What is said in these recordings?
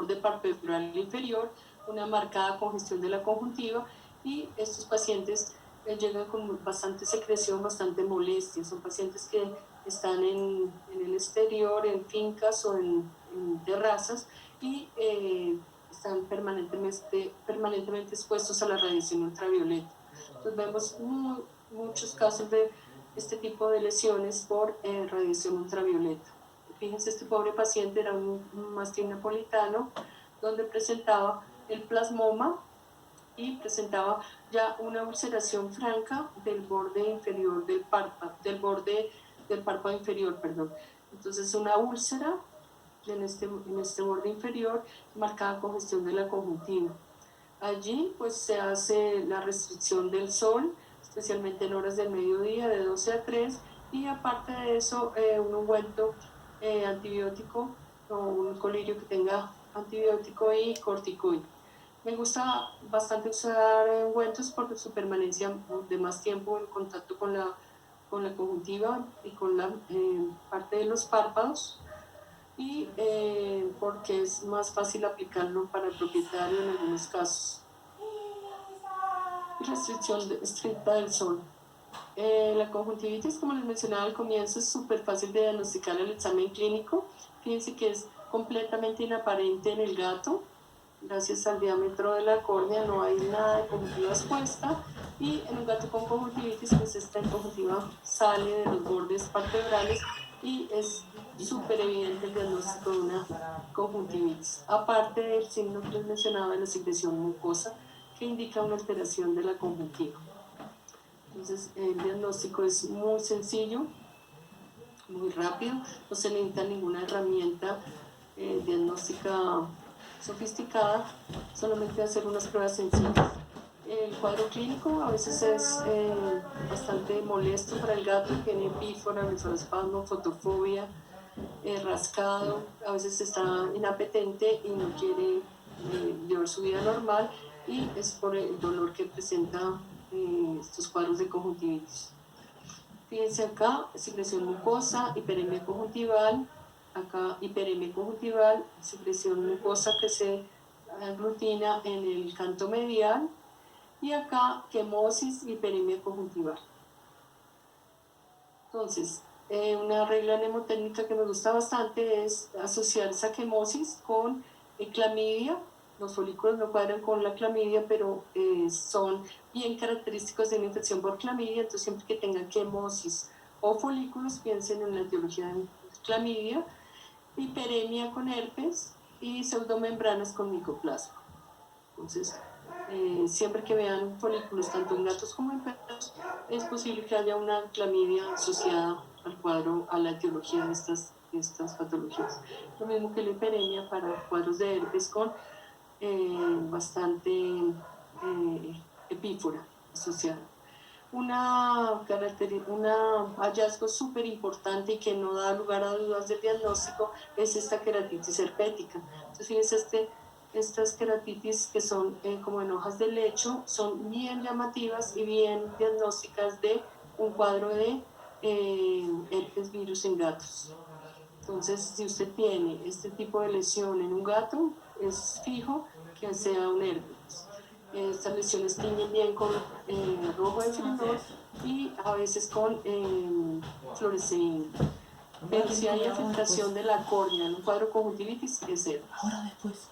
borde palpebral inferior, una marcada congestión de la conjuntiva, y estos pacientes llegan con bastante secreción, bastante molestia. Son pacientes que están en el exterior, en fincas o en terrazas, y están permanentemente expuestos a la radiación ultravioleta. Entonces vemos muchos casos de este tipo de lesiones por radiación ultravioleta. Fíjense, este pobre paciente era un mastín napolitano donde presentaba el plasmoma y presentaba ya una ulceración franca del borde inferior del párpado, inferior, perdón. Entonces una úlcera en este borde inferior marcada congestión de la conjuntiva. Allí pues se hace la restricción del sol, especialmente en horas del mediodía de 12 a 3, y aparte de eso un ungüento antibiótico o un colirio que tenga antibiótico y corticoide. Me gusta bastante usar ungüentos por su permanencia de más tiempo en contacto con la conjuntiva y con la parte de los párpados, y porque es más fácil aplicarlo para el propietario en algunos casos. Restricción estricta del sol. La conjuntivitis, como les mencionaba al comienzo, es súper fácil de diagnosticar en el examen clínico. Fíjense que es completamente inaparente en el gato. Gracias al diámetro de la córnea no hay nada de conjuntiva expuesta, y en un gato con conjuntivitis pues esta conjuntiva sale de los bordes palpebrales y es súper evidente el diagnóstico de una conjuntivitis, aparte del signo que les mencionaba de la secreción mucosa que indica una alteración de la conjuntiva. Entonces el diagnóstico es muy sencillo, muy rápido, no se necesita ninguna herramienta diagnóstica sofisticada, solamente hacer unas pruebas sencillas. El cuadro clínico a veces es bastante molesto para el gato, tiene epífora, nefroespasmo, fotofobia, rascado, a veces está inapetente y no quiere llevar su vida normal, y es por el dolor que presenta estos cuadros de conjuntivitis. Fíjense acá, secreción mucosa, hiperemia conjuntival, acá hiperemia conjuntival, secreción mucosa que se aglutina en el canto medial, y acá quemosis, hiperemia conjuntival. Entonces, una regla mnemotécnica que me gusta bastante es asociar esa quemosis con clamidia. Los folículos no cuadran con la clamidia, pero son bien característicos de una infección por clamidia. Entonces, siempre que tengan quemosis o folículos, piensen en la etiología de clamidia. Hiperemia con herpes y pseudomembranas con micoplasma. Entonces, siempre que vean folículos tanto en gatos como en perros, es posible que haya una clamidia asociada al cuadro, a la etiología de estas patologías. Lo mismo que la hiperemia para cuadros de herpes con bastante epífora asociada. Un hallazgo súper importante y que no da lugar a dudas del diagnóstico es esta queratitis herpética. Entonces, fíjense, estas queratitis que son como en hojas de lecho son bien llamativas y bien diagnósticas de un cuadro de herpes virus en gatos. Entonces, si usted tiene este tipo de lesión en un gato, es fijo que sea un herpes. Estas lesiones tiñen bien con rojo de frenol y a veces con fluoresceína. Pero si hay afectación de la córnea en un cuadro conjuntivitis, es herpes. Ahora después.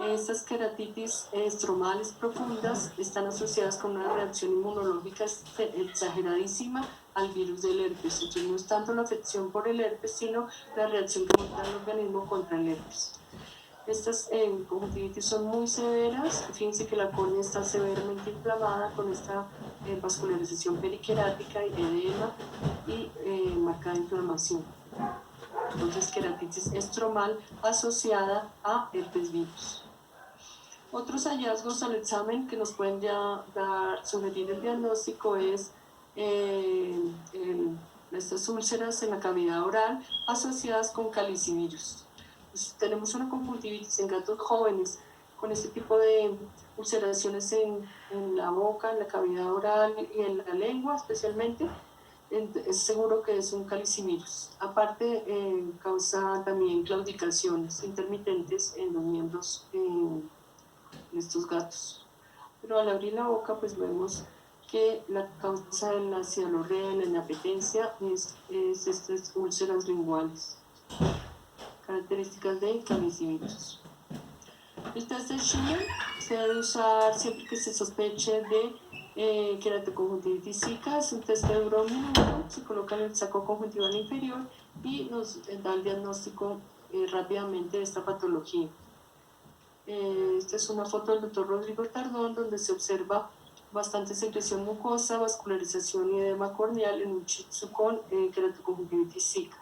Estas queratitis estromales profundas están asociadas con una reacción inmunológica exageradísima al virus del herpes. Entonces no es tanto la afección por el herpes, sino la reacción que monta el organismo contra el herpes. Estas conjuntivitis son muy severas. Fíjense que la córnea está severamente inflamada con esta vascularización periquerática y edema y marcada inflamación. Entonces, queratitis estromal asociada a herpes virus. Otros hallazgos al examen que nos pueden ya sugerir el diagnóstico es estas úlceras en la cavidad oral asociadas con calicivirus. Pues tenemos una conjuntivitis en gatos jóvenes con este tipo de ulceraciones en la boca, en la cavidad oral y en la lengua especialmente. es seguro que es un calicivirus. Aparte, causa también claudicaciones intermitentes en los miembros en estos gatos. Pero al abrir la boca, pues vemos que la causa de la cialorrea, la inapetencia, es estas úlceras linguales, características de calicivirus. El test de Schiller se debe usar siempre que se sospeche de queratoconjuntivitis zika. Es un test que dura 1 minuto, se coloca en el saco conjuntival inferior y nos da el diagnóstico rápidamente de esta patología. Esta es una foto del doctor Rodrigo Tardón, donde se observa bastante secreción mucosa, vascularización y edema corneal en un shih tzu con queratoconjuntivitis zika.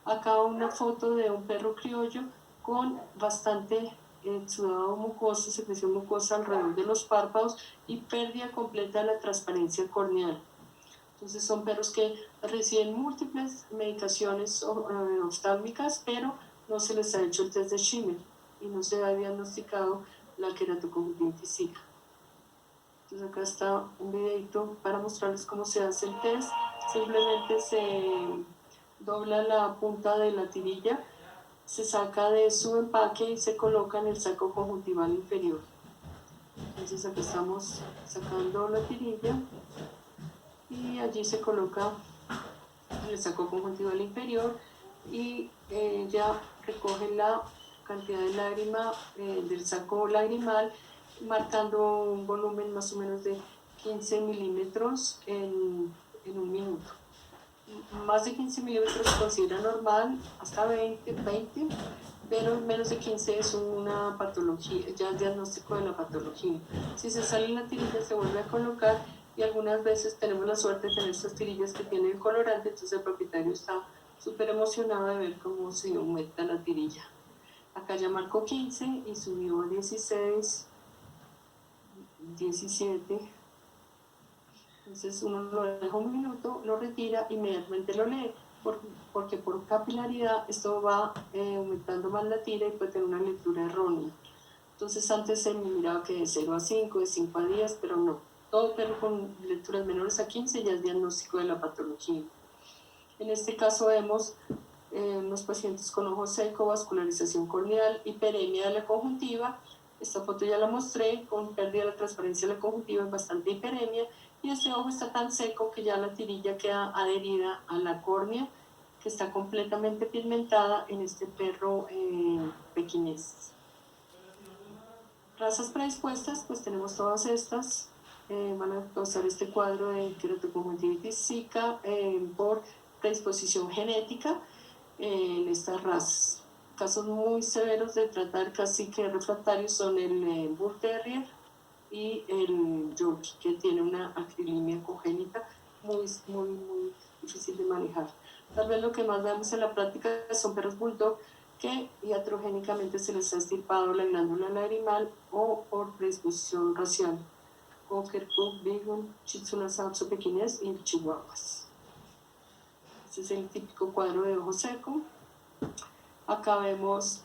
Acá una foto de un perro criollo con bastante exudado mucoso, secreción mucosa alrededor de los párpados y pérdida completa de la transparencia corneal. Entonces son perros que reciben múltiples medicaciones oftálmicas, pero no se les ha hecho el test de Schiller y no se ha diagnosticado la queratoconjuntivitis zika. Entonces acá está un videito para mostrarles cómo se hace el test. Simplemente se dobla la punta de la tirilla, se saca de su empaque y se coloca en el saco conjuntival inferior. Entonces aquí estamos sacando la tirilla y allí se coloca en el saco conjuntival inferior y ya recoge la cantidad de lágrima del saco lagrimal, marcando un volumen más o menos de 15 milímetros en 1 minuto. Más de 15 milímetros se considera normal, hasta 20, pero menos de 15 es una patología, ya es diagnóstico de la patología. Si se sale la tirilla se vuelve a colocar y algunas veces tenemos la suerte de tener estas tirillas que tienen el colorante, entonces el propietario está súper emocionado de ver cómo se aumenta la tirilla. Acá ya marcó 15 y subió a 16, 17. Entonces uno lo deja 1 minuto, lo retira, inmediatamente lo lee, porque por capilaridad esto va aumentando más la tira y puede tener una lectura errónea. Entonces antes se miraba que de 0 a 5, de 5 a 10, pero no. Todo perro con lecturas menores a 15 ya es diagnóstico de la patología. En este caso vemos unos pacientes con ojo seco, vascularización corneal, hiperemia de la conjuntiva. Esta foto ya la mostré, con pérdida de la transparencia de la conjuntiva, bastante hiperemia, y este ojo está tan seco que ya la tirilla queda adherida a la córnea, que está completamente pigmentada en este perro pequinés. Razas predispuestas, pues tenemos todas estas. Van a causar este cuadro de queratoconjuntivitis zika por predisposición genética en estas razas. Casos muy severos de tratar, casi que refractarios, son el Bull Terrier y el Yorkie, que tiene una acrilimia congénita muy difícil de manejar. Tal vez lo que más vemos en la práctica son perros bulldog que iatrogénicamente se les ha extirpado la glándula lagrimal o por predisposición racial. Cocker, Pug, Beagle, Shih Tzu Lhasa pequinés y chihuahuas. Este es el típico cuadro de ojo seco. Acá vemos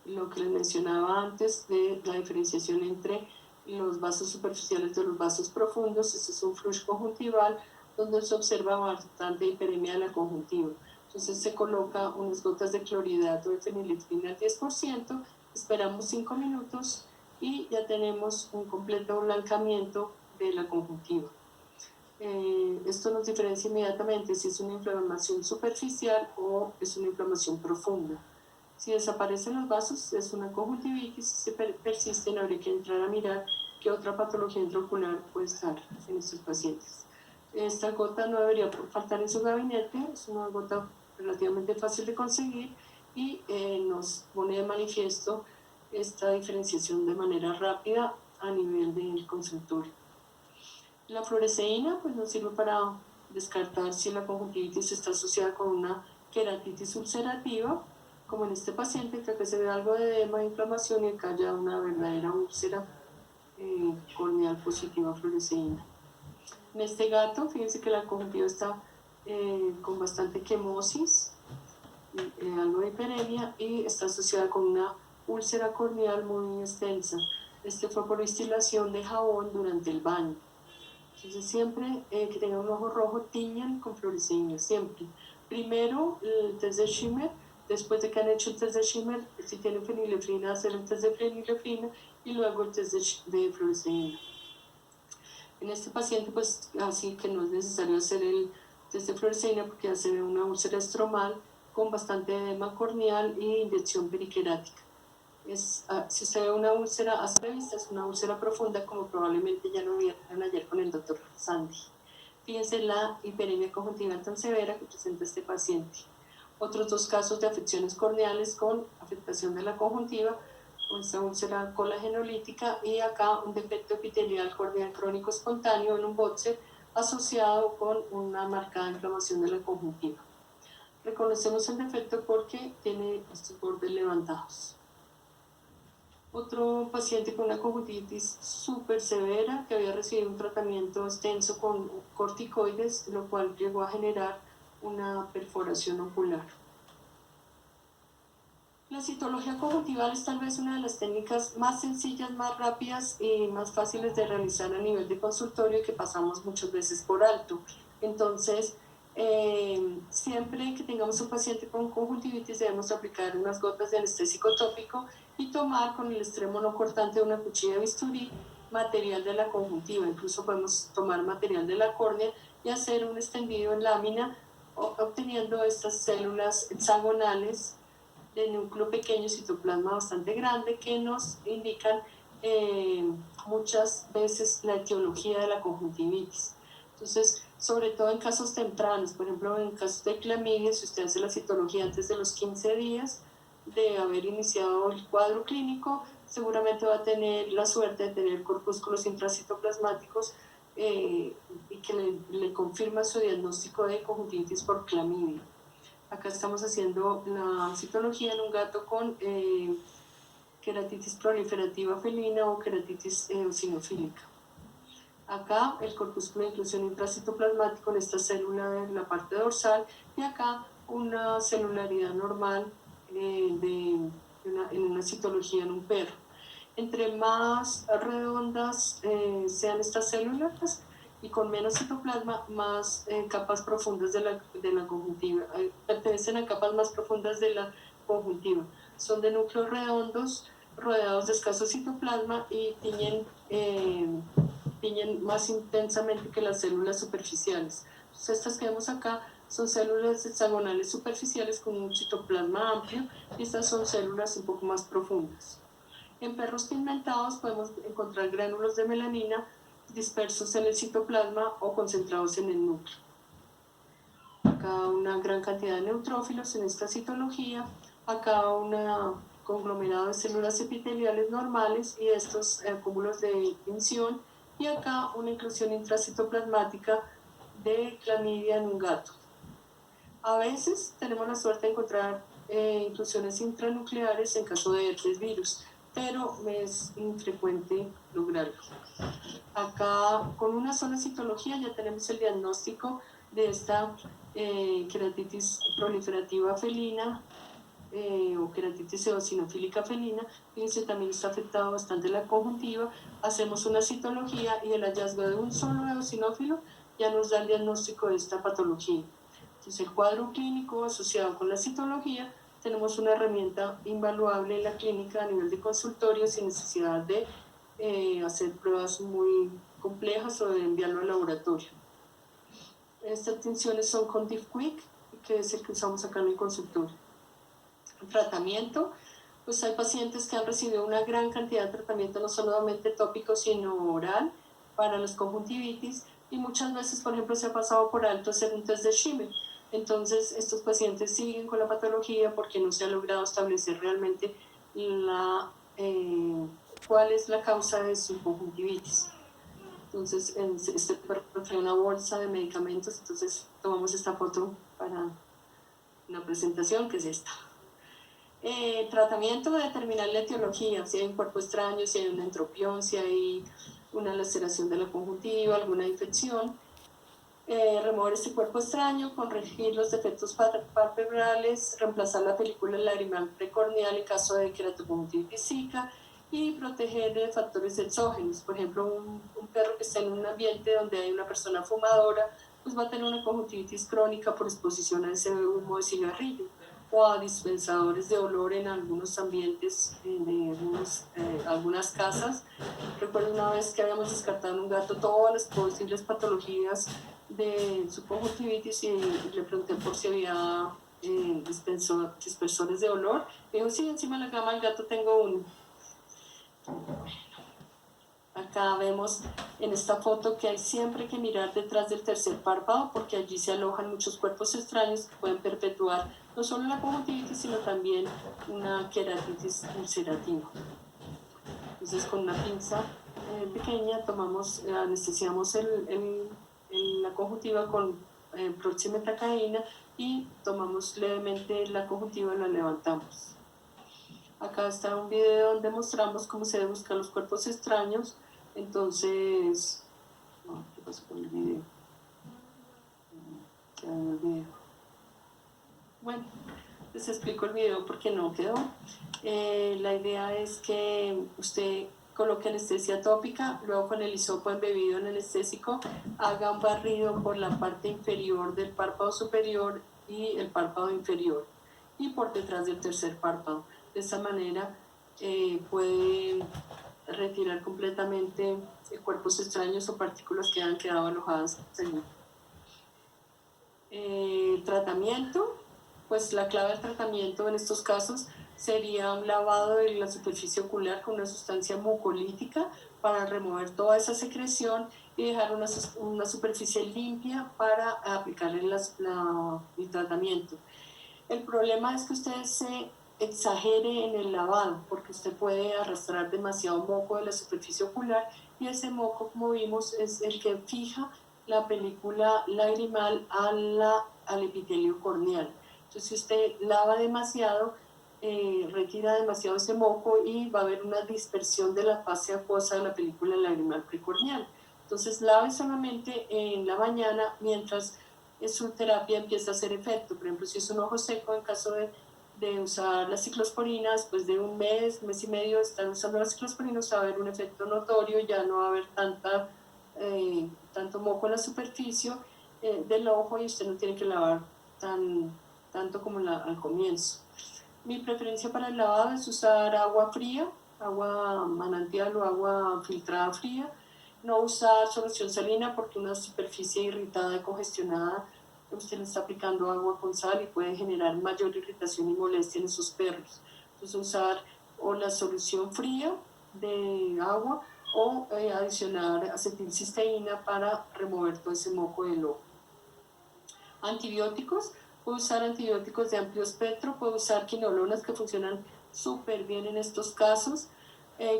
lo que les mencionaba antes de la diferenciación entre los vasos superficiales de los vasos profundos. Este es un flush conjuntival donde se observa bastante hiperemia de la conjuntiva. Entonces se coloca unas gotas de clorhidrato de fenilexidina al 10%, esperamos 5 minutos y ya tenemos un completo blancamiento de la conjuntiva. Esto nos diferencia inmediatamente si es una inflamación superficial o es una inflamación profunda. Si desaparecen los vasos es una conjuntivitis, si persisten habría que entrar a mirar qué otra patología intraocular puede estar en estos pacientes. Esta gota no debería faltar en su gabinete, es una gota relativamente fácil de conseguir y nos pone de manifiesto esta diferenciación de manera rápida a nivel del consultorio. La fluoresceína pues, nos sirve para descartar si la conjuntivitis está asociada con una queratitis ulcerativa, como en este paciente, que acá se ve algo de edema de inflamación y acá ya una verdadera úlcera corneal positiva a fluoresceína. En este gato, fíjense que la conjuntiva está con bastante quemosis, algo de hiperemia y está asociada con una úlcera corneal muy extensa. Este fue por destilación de jabón durante el baño. Entonces siempre que tengan un ojo rojo, tiñan con fluoresceína, siempre. Primero el test de Schimmer, después de que han hecho el test de Schimmer, si tienen fenilefrina, hacer el test de fenilefrina y luego el test de fluoresceína. En este paciente, pues así que no es necesario hacer el test de fluoresceína porque ya se ve una úlcera estromal con bastante edema corneal e inyección periquerática. Si usted ve una úlcera a simple vista, es una úlcera profunda, como probablemente ya lo vieron ayer con el doctor Sandy. Fíjense la hiperemia conjuntival tan severa que presenta este paciente. Otros dos casos de afecciones corneales con afectación de la conjuntiva, esta úlcera colagenolítica, y acá un defecto epitelial corneal crónico espontáneo en un boxer asociado con una marcada inflamación de la conjuntiva. Reconocemos el defecto porque tiene estos bordes levantados. Otro paciente con una conjuntivitis súper severa que había recibido un tratamiento extenso con corticoides, lo cual llegó a generar una perforación ocular. La citología conjuntival es tal vez una de las técnicas más sencillas, más rápidas y más fáciles de realizar a nivel de consultorio y que pasamos muchas veces por alto. Entonces, siempre que tengamos un paciente con conjuntivitis debemos aplicar unas gotas de anestésico tópico y tomar con el extremo no cortante de una cuchilla de bisturí material de la conjuntiva. Incluso podemos tomar material de la córnea y hacer un extendido en lámina obteniendo estas células hexagonales de núcleo pequeño, citoplasma bastante grande, que nos indican muchas veces la etiología de la conjuntivitis. Entonces, sobre todo en casos tempranos, por ejemplo, en casos de clamidia, si usted hace la citología antes de los 15 días de haber iniciado el cuadro clínico, seguramente va a tener la suerte de tener corpúsculos intracitoplasmáticos y que le confirma su diagnóstico de conjuntivitis por clamidia. Acá estamos haciendo la citología en un gato con queratitis proliferativa felina o queratitis eosinofílica. Acá el corpúsculo de inclusión intracitoplasmático en esta célula en la parte dorsal y acá una celularidad normal en una citología en un perro. Entre más redondas sean estas células y con menos citoplasma, más capas profundas de la conjuntiva, pertenecen a capas más profundas de la conjuntiva. Son de núcleos redondos, rodeados de escaso citoplasma y tiñen más intensamente que las células superficiales. Entonces, estas que vemos acá son células hexagonales superficiales con un citoplasma amplio y estas son células un poco más profundas. En perros pigmentados podemos encontrar gránulos de melanina dispersos en el citoplasma o concentrados en el núcleo. Acá una gran cantidad de neutrófilos en esta citología, acá un conglomerado de células epiteliales normales y estos acúmulos de tinción, y acá una inclusión intracitoplasmática de clamidia en un gato. A veces tenemos la suerte de encontrar inclusiones intranucleares en caso de herpes virus, pero es infrecuente lograrlo. Acá con una sola citología ya tenemos el diagnóstico de esta queratitis proliferativa felina o queratitis eosinofílica felina. Fíjense, también está afectado bastante la conjuntiva. Hacemos una citología y el hallazgo de un solo eosinófilo ya nos da el diagnóstico de esta patología. Entonces, el cuadro clínico asociado con la citología, tenemos una herramienta invaluable en la clínica a nivel de consultorio sin necesidad de hacer pruebas muy complejas o de enviarlo al laboratorio. Estas tinciones son con DIFQuick, que es el que usamos acá en el consultorio. El tratamiento, pues hay pacientes que han recibido una gran cantidad de tratamiento, no solamente tópico, sino oral, para las conjuntivitis, y muchas veces, por ejemplo, se ha pasado por alto hacer un test de Schimmer. Entonces, estos pacientes siguen con la patología porque no se ha logrado establecer realmente cuál es la causa de su conjuntivitis. Entonces, este perro trae una bolsa de medicamentos, entonces tomamos esta foto para una presentación, que es esta. Tratamiento de determinar la etiología, si hay un cuerpo extraño, si hay una entropión, si hay una laceración de la conjuntiva, alguna infección. Remover este cuerpo extraño, corregir los defectos palpebrales, reemplazar la película lagrimal precorneal en caso de queratoconjuntivitis zika y proteger de factores exógenos. Por ejemplo, un perro que está en un ambiente donde hay una persona fumadora, pues va a tener una conjuntivitis crónica por exposición a ese humo de cigarrillo o a dispensadores de olor en algunos ambientes, en algunas casas. Recuerdo una vez que habíamos descartado en un gato todas las posibles patologías de su conjuntivitis y le pregunté por si había dispersores de olor. Me dijo, sí, encima de la cama del gato tengo uno. Acá vemos en esta foto que hay siempre que mirar detrás del tercer párpado porque allí se alojan muchos cuerpos extraños que pueden perpetuar no solo la conjuntivitis sino también una queratitis ulcerativa. Entonces con una pinza pequeña tomamos, anestesiamos la conjuntiva con proximetacaína y tomamos levemente la conjuntiva y la levantamos. Acá está un video donde mostramos cómo se debe buscar los cuerpos extraños. Entonces, ¿qué pasó con el video? Bueno, les explico el video porque no quedó. La idea es que usted coloque anestesia tópica, luego con el hisopo embebido en anestésico, haga un barrido por la parte inferior del párpado superior y el párpado inferior y por detrás del tercer párpado. De esa manera puede retirar completamente cuerpos extraños o partículas que han quedado alojadas allí. Tratamiento, pues la clave del tratamiento en estos casos sería un lavado de la superficie ocular con una sustancia mucolítica para remover toda esa secreción y dejar una superficie limpia para aplicarle el tratamiento. El problema es que usted se exagere en el lavado porque usted puede arrastrar demasiado moco de la superficie ocular y ese moco, como vimos, es el que fija la película lagrimal al epitelio corneal. Entonces, si usted lava demasiado, retira demasiado ese moco y va a haber una dispersión de la fase acuosa de la película lagrimal precorneal. Entonces, lave solamente en la mañana mientras su terapia empieza a hacer efecto. Por ejemplo, si es un ojo seco, en caso de usar la ciclosporina, después de un mes y medio de estar usando la ciclosporina, va a haber un efecto notorio, ya no va a haber tanto moco en la superficie del ojo y usted no tiene que lavar tanto como al comienzo. Mi preferencia para el lavado es usar agua fría, agua manantial o agua filtrada fría. No usar solución salina porque una superficie irritada y congestionada, usted le está aplicando agua con sal y puede generar mayor irritación y molestia en esos perros. Entonces usar o la solución fría de agua o adicionar acetilcisteína para remover todo ese moco del ojo. Antibióticos, puedo usar antibióticos de amplio espectro, puedo usar quinolonas que funcionan súper bien en estos casos.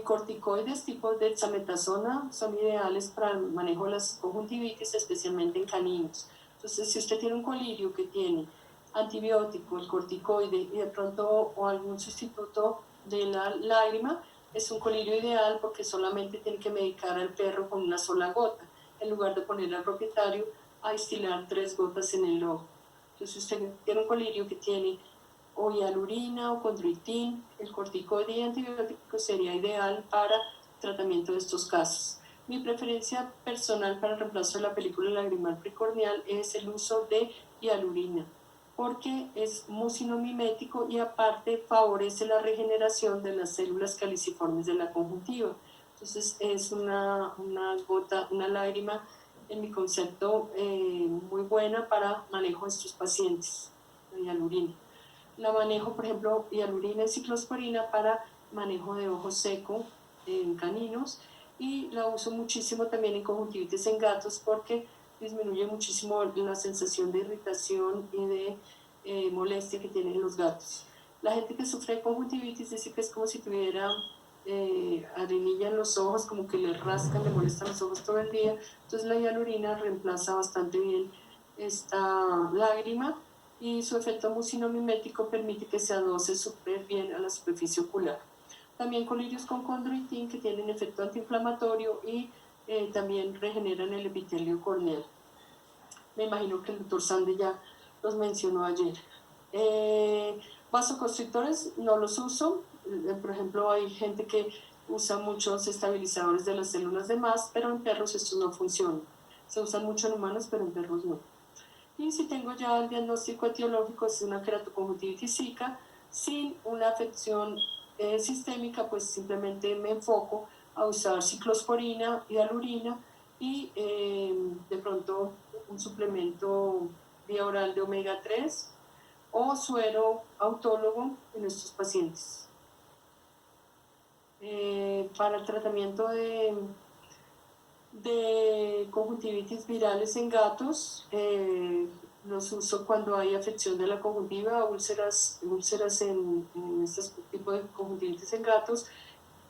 Corticoides tipo dexametasona son ideales para el manejo de las conjuntivitis, especialmente en caninos. Entonces, si usted tiene un colirio que tiene antibiótico, el corticoide y de pronto o algún sustituto de la lágrima, es un colirio ideal porque solamente tiene que medicar al perro con una sola gota, en lugar de ponerle al propietario a destilar 3 gotas en el ojo. Entonces, si usted tiene un colirio que tiene o hialurina o condroitin, el corticoide y antibiótico sería ideal para tratamiento de estos casos. Mi preferencia personal para el reemplazo de la película lagrimal precorneal es el uso de hialurina, porque es mucinomimético y aparte favorece la regeneración de las células caliciformes de la conjuntiva. Entonces es una lágrima, en mi concepto, muy buena para manejo de estos pacientes, la hialurina. La manejo, por ejemplo, hialurina y ciclosporina para manejo de ojo seco en caninos y la uso muchísimo también en conjuntivitis en gatos porque disminuye muchísimo la sensación de irritación y de molestia que tienen los gatos. La gente que sufre de conjuntivitis dice que es como si tuviera arenilla en los ojos, como que le rascan, le molestan los ojos todo el día. Entonces la hialurina reemplaza bastante bien esta lágrima y su efecto mucinomimético permite que se adoce súper bien a la superficie ocular. También colirios con condroitin que tienen efecto antiinflamatorio y también regeneran el epitelio corneal. Me imagino que el doctor Sande ya los mencionó ayer. Vasoconstrictores no los uso. Por ejemplo, hay gente que usa muchos estabilizadores de las células de mast, pero en perros estos no funcionan. Se usan mucho en humanos, pero en perros no. Y si tengo ya el diagnóstico etiológico, es una queratoconjuntivitis zika, sin una afección sistémica, pues simplemente me enfoco a usar ciclosporina y hialurina y de pronto un suplemento vía oral de omega 3 o suero autólogo en estos pacientes. Para el tratamiento de conjuntivitis virales en gatos, los uso cuando hay afección de la conjuntiva, úlceras en este tipo de conjuntivitis en gatos,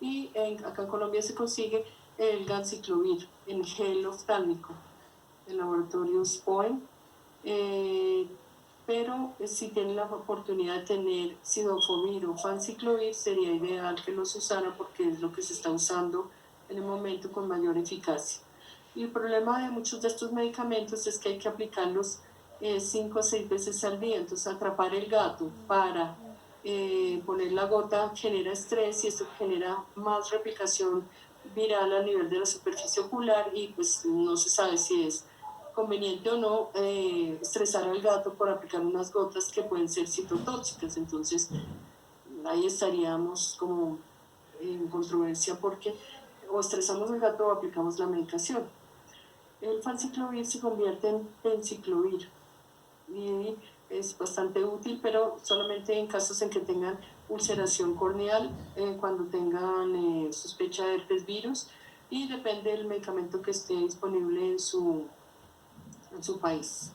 y acá en Colombia se consigue el ganciclovir en gel oftálmico, el laboratorio SPOEM, pero si tienen la oportunidad de tener sidofovir o fanciclovir, sería ideal que los usaran porque es lo que se está usando en el momento con mayor eficacia. Y el problema de muchos de estos medicamentos es que hay que aplicarlos 5 o 6 veces al día, entonces atrapar el gato para poner la gota genera estrés y esto genera más replicación viral a nivel de la superficie ocular y pues no se sabe si es conveniente o no estresar al gato por aplicar unas gotas que pueden ser citotóxicas. Entonces ahí estaríamos como en controversia porque o estresamos al gato o aplicamos la medicación. El fanciclovir se convierte en penciclovir y es bastante útil, pero solamente en casos en que tengan ulceración corneal, cuando tengan sospecha de herpes virus, y depende del medicamento que esté disponible en su país.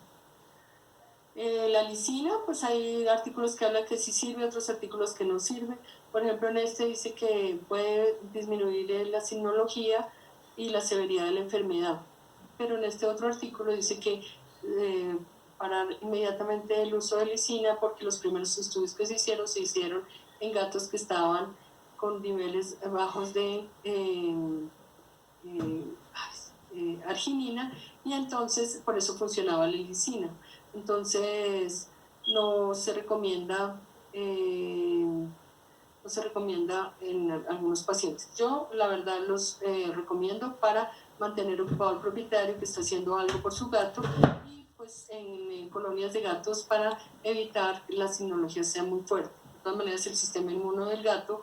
La lisina, pues hay artículos que hablan que sí sirve, otros artículos que no sirven. Por ejemplo, en este dice que puede disminuir la sinología y la severidad de la enfermedad. Pero en este otro artículo dice que parar inmediatamente el uso de lisina porque los primeros estudios que se hicieron en gatos que estaban con niveles bajos de arginina y entonces por eso funcionaba la lisina. Entonces no se recomienda en algunos pacientes. Yo la verdad los recomiendo para mantener ocupado al propietario que está haciendo algo por su gato y pues en colonias de gatos para evitar que la sinología sea muy fuerte. De todas maneras el sistema inmuno del gato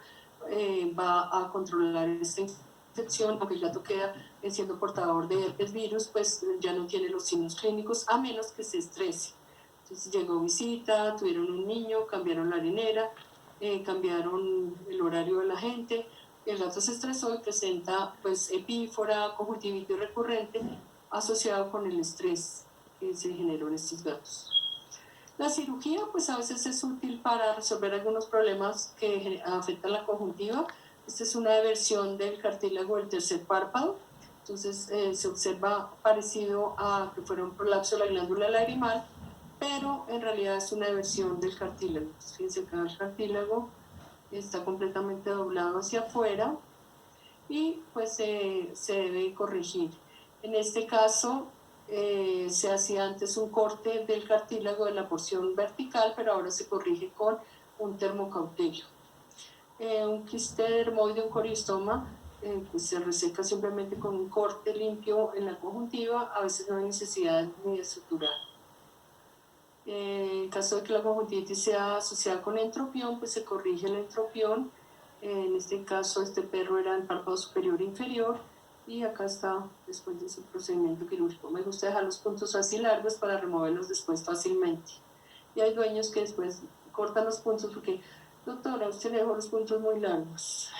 va a controlar esta infección, aunque el gato queda siendo portador de herpes virus, pues ya no tiene los signos clínicos a menos que se estrese. Entonces llegó visita, tuvieron un niño, cambiaron la arenera, cambiaron el horario de la gente, el gato se estresó y presenta pues epífora, conjuntivitis recurrente asociado con el estrés que se generó en estos gatos. La cirugía pues a veces es útil para resolver algunos problemas que afectan la conjuntiva. Esta es una versión del cartílago del tercer párpado, entonces se observa parecido a que fuera un prolapso de la glándula lagrimal, pero en realidad es una versión del cartílago. Entonces, fíjense que el cartílago está completamente doblado hacia afuera y pues se debe corregir. En este caso se hacía antes un corte del cartílago de la porción vertical, pero ahora se corrige con un termocautelio. Un quiste dermoide, un coriostoma, pues se reseca simplemente con un corte limpio en la conjuntiva, a veces no hay necesidad ni de suturar. En caso de que la conjuntivitis sea asociada con entropión, pues se corrige el entropión. En este caso, este perro era el párpado superior e inferior y acá está después de su procedimiento quirúrgico. Me gusta dejar los puntos así largos para removerlos después fácilmente. Y hay dueños que después cortan los puntos porque, doctora, usted le dejó los puntos muy largos.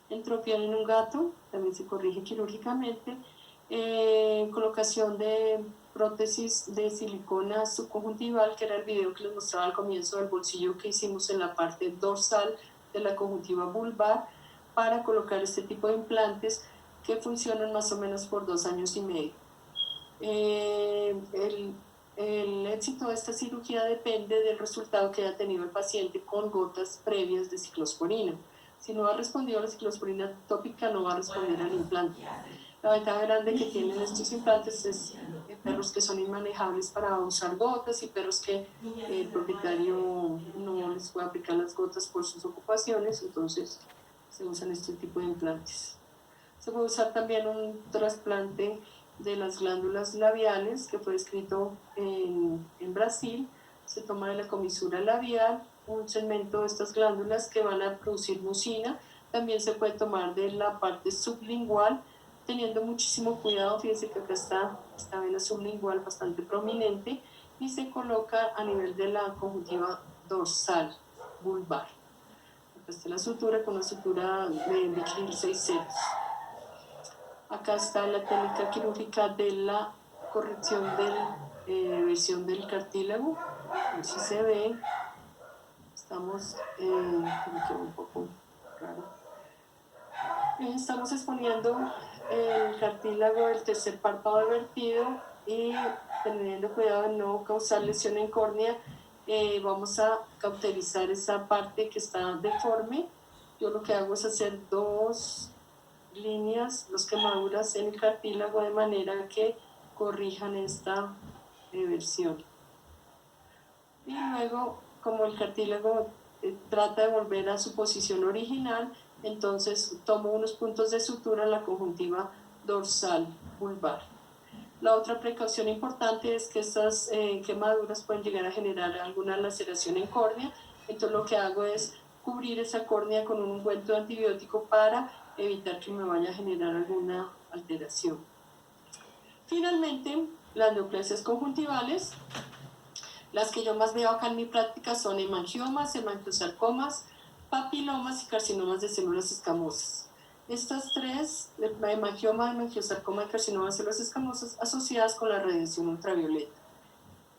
Entropión en un gato, también se corrige quirúrgicamente. Colocación de prótesis de silicona subconjuntival, que era el video que les mostraba al comienzo del bolsillo que hicimos en la parte dorsal de la conjuntiva vulvar, para colocar este tipo de implantes que funcionan más o menos por 2 años y medio. El éxito de esta cirugía depende del resultado que haya tenido el paciente con gotas previas de ciclosporina. Si no ha respondido a la ciclosporina tópica, no va a responder al implante. La ventaja grande que tienen estos implantes es perros que son inmanejables para usar gotas y perros que el propietario no les puede aplicar las gotas por sus ocupaciones, entonces se usan este tipo de implantes. Se puede usar también un trasplante de las glándulas labiales que fue descrito en Brasil. Se toma de la comisura labial un segmento de estas glándulas que van a producir mucina. También se puede tomar de la parte sublingual, teniendo muchísimo cuidado. Fíjense que acá está esta vena sublingual bastante prominente y se coloca a nivel de la conjuntiva dorsal vulvar. Acá está la sutura con una sutura de Bichril 6 ceros. Acá está la técnica quirúrgica de la corrección de versión del cartílago. A ver si se ve. Estamos, un poco raro. Estamos exponiendo el cartílago del tercer párpado vertido y teniendo cuidado de no causar lesión en córnea, vamos a cauterizar esa parte que está deforme. Yo lo que hago es hacer 2 líneas, 2 quemaduras en el cartílago de manera que corrijan esta versión. Y luego, como el cartílago trata de volver a su posición original, entonces tomo unos puntos de sutura en la conjuntiva dorsal vulvar. La otra precaución importante es que estas quemaduras pueden llegar a generar alguna laceración en córnea, entonces lo que hago es cubrir esa córnea con un ungüento de antibiótico para evitar que me vaya a generar alguna alteración. Finalmente, las neoplasias conjuntivales. Las que yo más veo acá en mi práctica son hemangiomas, hemangiosarcomas, papilomas y carcinomas de células escamosas. Estas 3, hemangioma, hemangiosarcoma y carcinoma de células escamosas, asociadas con la radiación ultravioleta.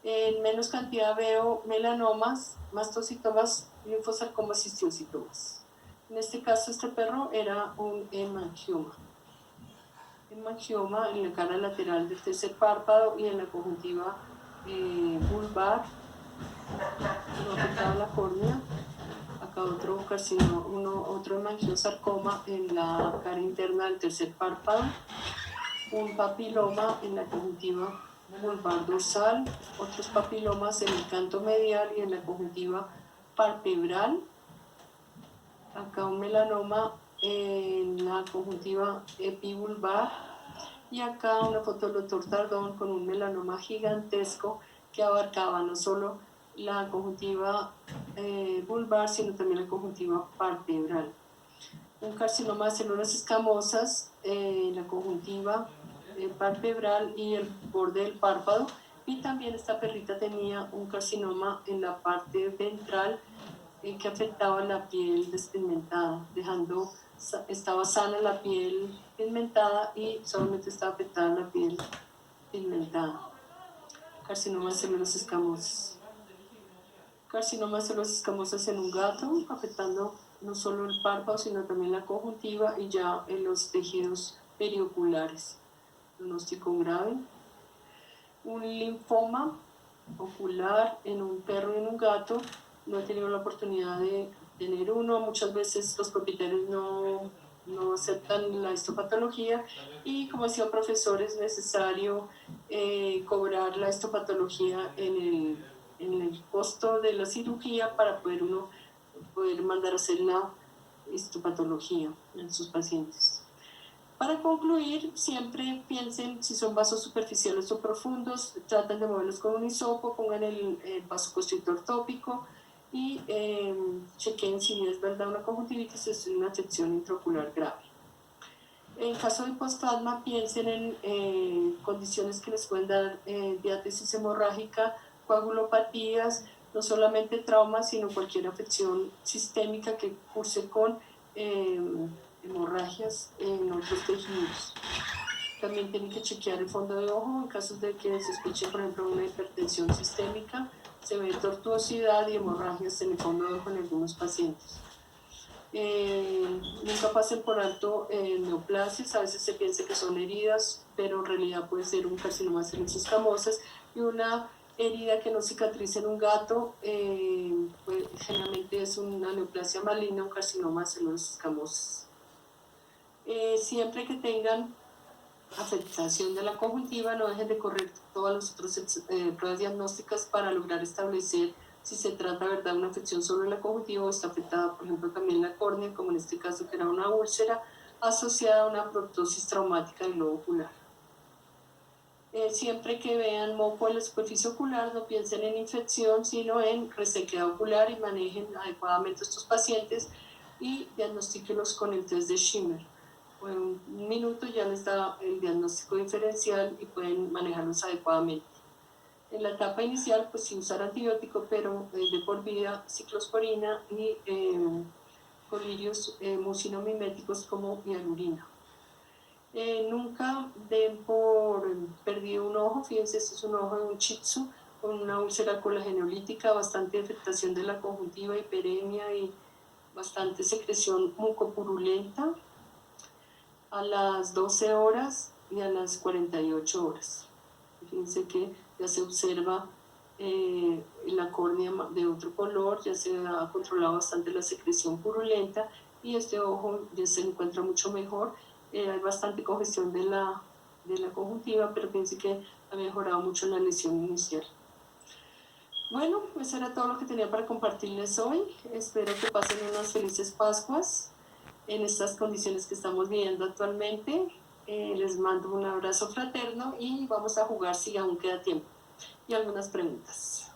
En menos cantidad veo melanomas, mastocitomas, linfosarcomas y histiocitomas. En este caso, este perro era un hemangioma. Hemangioma en la cara lateral del tercer párpado y en la conjuntiva vulvar, no afectaba la córnea. Acá otro carcinoma, otro hemangiosarcoma en la cara interna del tercer párpado, un papiloma en la conjuntiva vulvar dorsal, otros papilomas en el canto medial y en la conjuntiva palpebral. Acá un melanoma en la conjuntiva epivulvar. Y acá una foto del doctor Tardón con un melanoma gigantesco que abarcaba no solo la conjuntiva vulvar, sino también la conjuntiva palpebral. Un carcinoma de células escamosas en la conjuntiva palpebral y el borde del párpado. Y también esta perrita tenía un carcinoma en la parte ventral que afectaba la piel despigmentada, estaba sana la piel pigmentada y solamente estaba afectada la piel pigmentada. Carcinoma de células escamosas. Carcinoma de células escamosas en un gato, afectando no solo el párpado, sino también la conjuntiva y ya en los tejidos perioculares. Pronóstico grave. Un linfoma ocular en un perro y en un gato. No he tenido la oportunidad de tener uno. Muchas veces los propietarios no aceptan la histopatología y, como decía un profesor, es necesario cobrar la histopatología en el costo de la cirugía para poder mandar a hacer la histopatología en sus pacientes. Para concluir, siempre piensen si son vasos superficiales o profundos, traten de moverlos con un hisopo, pongan el vasoconstrictor tópico y chequen si es verdad una conjuntivitis o es una afección intraocular grave. En caso de hipospasma, piensen en condiciones que les pueden dar diátesis hemorrágica, coagulopatías, no solamente traumas, sino cualquier afección sistémica que curse con hemorragias en otros tejidos. También tienen que chequear el fondo de ojo en casos de que sospechen, por ejemplo, una hipertensión sistémica. Se ve tortuosidad y hemorragias en el fondo de ojo en algunos pacientes. Nunca pasen por alto neoplasias. A veces se piensa que son heridas, pero en realidad puede ser un carcinoma de células escamosas y una herida que no cicatriza en un gato, pues, generalmente es una neoplasia maligna, un carcinoma de células escamosas. Siempre que tengan afectación de la conjuntiva, no dejen de correr todas las otras pruebas diagnósticas para lograr establecer si se trata, ¿verdad?, de una afección solo en la conjuntiva o está afectada, por ejemplo, también la córnea, como en este caso que era una úlcera asociada a una proptosis traumática del globo ocular. Siempre que vean moco en la superficie ocular, no piensen en infección, sino en resequedad ocular, y manejen adecuadamente a estos pacientes y diagnostíquenlos con el test de Schimmer. En un minuto ya les da el diagnóstico diferencial y pueden manejarlos adecuadamente. En la etapa inicial, pues sin usar antibiótico, pero de por vida, ciclosporina y colirios mucinomiméticos como hialurina. Nunca den por perdido un ojo. Fíjense, este es un ojo de un shih tzu con una úlcera colagenolítica, bastante afectación de la conjuntiva, hiperemia y bastante secreción mucopurulenta a las 12 horas y a las 48 horas. Fíjense que ya se observa la córnea de otro color, ya se ha controlado bastante la secreción purulenta y este ojo ya se encuentra mucho mejor. Hay bastante congestión de la conjuntiva, pero fíjense que ha mejorado mucho la lesión inicial. Bueno, eso era todo lo que tenía para compartirles hoy. Espero que pasen unas felices Pascuas en estas condiciones que estamos viviendo actualmente. Les mando un abrazo fraterno y vamos a jugar si aún queda tiempo y algunas preguntas.